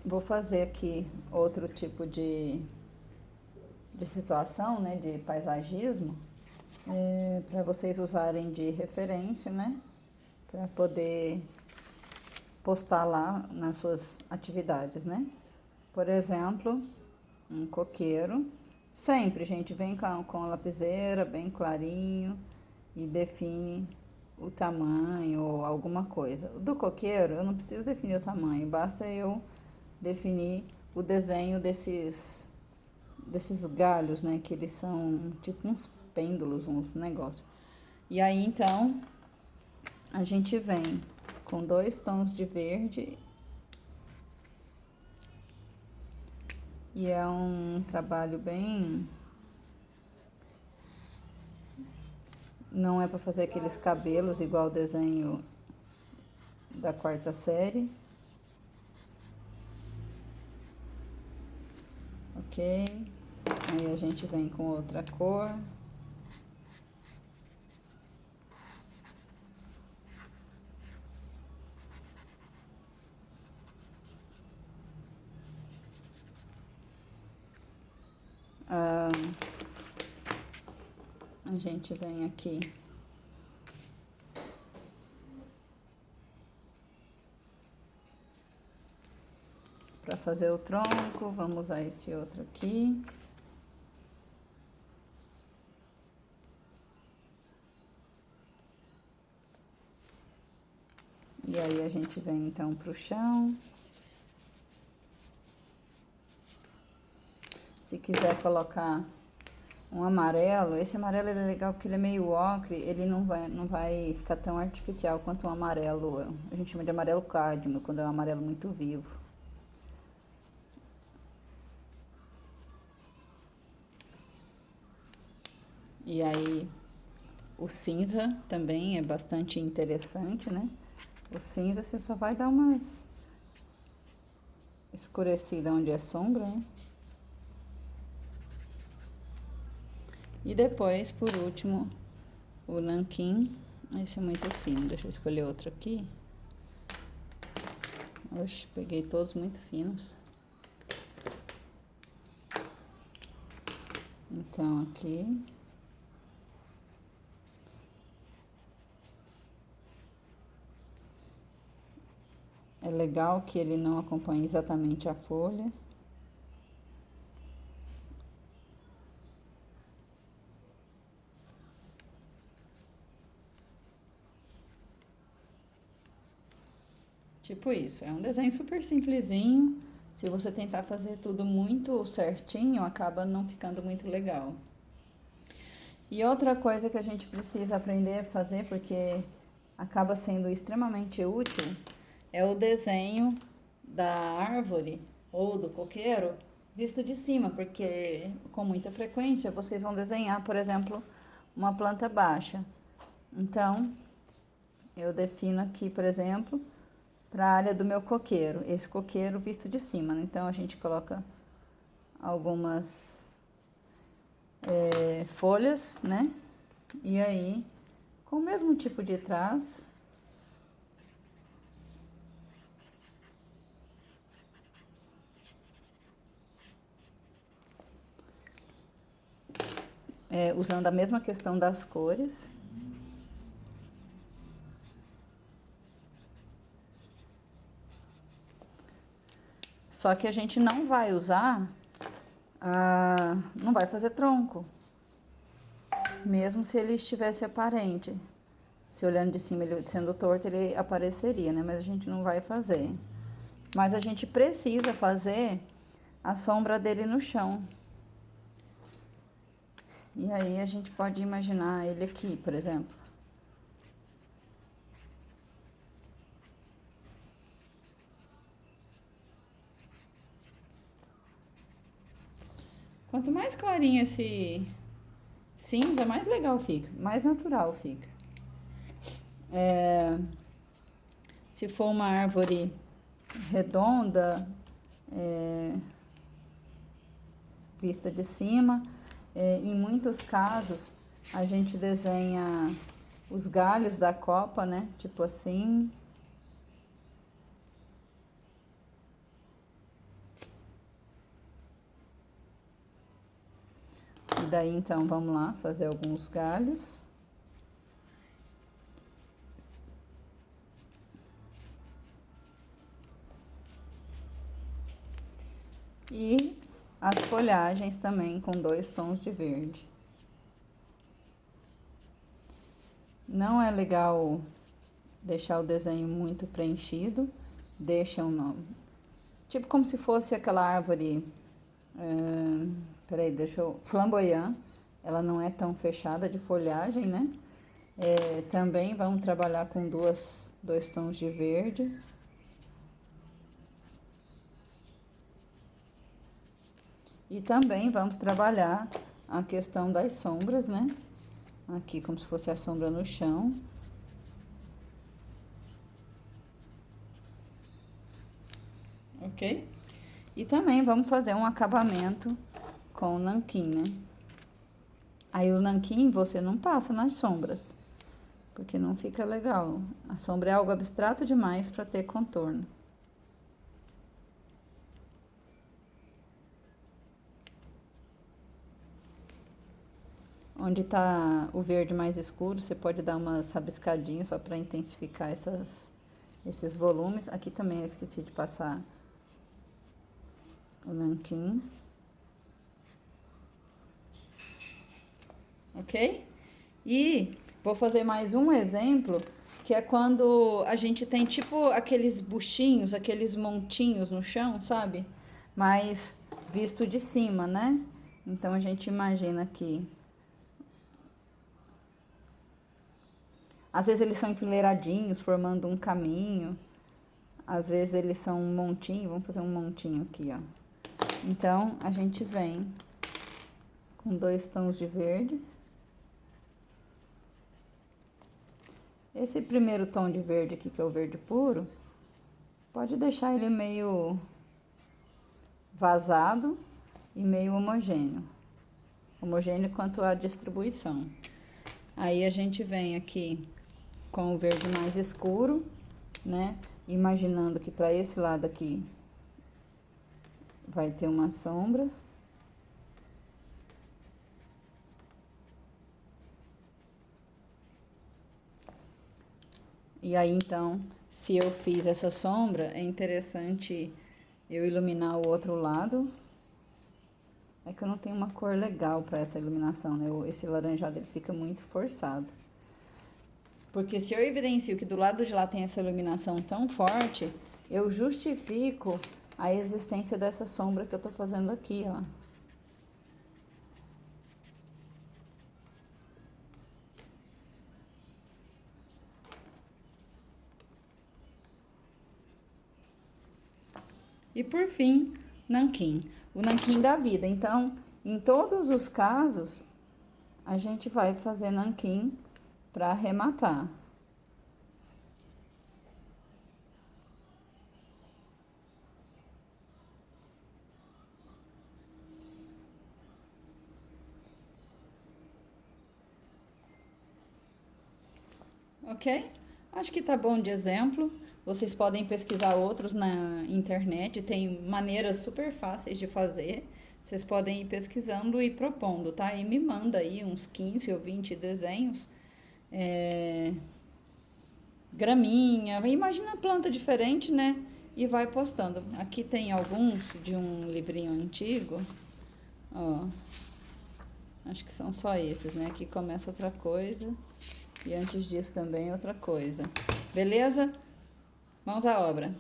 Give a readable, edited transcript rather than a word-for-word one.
vou fazer aqui outro tipo de situação, né, de paisagismo, para vocês usarem de referência, né, para poder postar lá nas suas atividades, né. Por exemplo, um coqueiro. Sempre, gente, vem com a lapiseira bem clarinho e define o tamanho ou alguma coisa. Do coqueiro, eu não preciso definir o tamanho, basta eu definir o desenho desses galhos, né? Que eles são tipo uns pêndulos, uns negócios. E aí, então, a gente vem com 2 tons de verde. E é um trabalho bem... Não é para fazer aqueles cabelos igual o desenho da 4ª série. Ok? Aí a gente vem com outra cor. A gente vem aqui para fazer o tronco, vamos usar esse outro aqui. E aí a gente vem então pro chão. Se quiser colocar um amarelo, esse amarelo ele é legal porque ele é meio ocre, ele não vai ficar tão artificial quanto um amarelo, a gente chama de amarelo cádmio, quando é um amarelo muito vivo. E aí o cinza também é bastante interessante, né? O cinza você só vai dar umas escurecidas onde é sombra, né? E depois, por último, o nanquim. Esse é muito fino, deixa eu escolher outro aqui. Oxe, peguei todos muito finos. Então, aqui. É legal que ele não acompanhe exatamente a folha. Tipo isso, é um desenho super simplesinho. Se você tentar fazer tudo muito certinho, acaba não ficando muito legal. E outra coisa que a gente precisa aprender a fazer, porque acaba sendo extremamente útil, é o desenho da árvore ou do coqueiro visto de cima, porque com muita frequência vocês vão desenhar, por exemplo, uma planta baixa. Então, eu defino aqui, por exemplo, para a área do meu coqueiro, esse coqueiro visto de cima. Então, a gente coloca algumas folhas, né? E aí, com o mesmo tipo de traço, usando a mesma questão das cores. Só que a gente não vai usar, não vai fazer tronco, mesmo se ele estivesse aparente. Se olhando de cima, ele sendo torto, ele apareceria, né? Mas a gente não vai fazer. Mas a gente precisa fazer a sombra dele no chão. E aí a gente pode imaginar ele aqui, por exemplo. Quanto mais clarinho esse cinza, mais legal fica, mais natural fica. Se for uma árvore redonda, vista de cima, em muitos casos a gente desenha os galhos da copa, né? Tipo assim. daí, então, vamos lá fazer alguns galhos. E as folhagens também com 2 tons de verde. Não é legal deixar o desenho muito preenchido, deixa um nome. Tipo como se fosse aquela árvore, flamboyant, ela não é tão fechada de folhagem, né? Também vamos trabalhar com 2 tons de verde. E também vamos trabalhar a questão das sombras, né? Aqui como se fosse a sombra no chão. Ok? E também vamos fazer um acabamento com o nanquim, né? Aí o nanquim você não passa nas sombras, porque não fica legal. A sombra é algo abstrato demais para ter contorno. Onde tá o verde mais escuro, você pode dar umas rabiscadinhas só para intensificar esses volumes. Aqui também eu esqueci de passar o nanquim. Ok? E vou fazer mais um exemplo, que é quando a gente tem tipo aqueles buchinhos, aqueles montinhos no chão, sabe? Mas visto de cima, né? Então a gente imagina aqui. Às vezes eles são enfileiradinhos, formando um caminho. Às vezes eles são um montinho, vamos fazer um montinho aqui, ó. Então, a gente vem com 2 tons de verde. Esse primeiro tom de verde aqui, que é o verde puro, pode deixar ele meio vazado e meio homogêneo. Homogêneo quanto à distribuição. Aí a gente vem aqui com o verde mais escuro, né? Imaginando que para esse lado aqui vai ter uma sombra. E aí, então, se eu fiz essa sombra, é interessante eu iluminar o outro lado. É que eu não tenho uma cor legal para essa iluminação, né? Esse laranjado, ele fica muito forçado. Porque se eu evidencio que do lado de lá tem essa iluminação tão forte, eu justifico a existência dessa sombra que eu tô fazendo aqui, ó. E por fim, nanquim. O nanquim da vida. Então, em todos os casos, a gente vai fazer nanquim para arrematar. Ok? Acho que tá bom de exemplo. Vocês podem pesquisar outros na internet, tem maneiras super fáceis de fazer. Vocês podem ir pesquisando e propondo, tá? E me manda aí uns 15 ou 20 desenhos. Graminha, imagina planta diferente, né? E vai postando. Aqui tem alguns de um livrinho antigo. Ó, acho que são só esses, né? Aqui começa outra coisa. E antes disso também outra coisa. Beleza? Mãos à obra.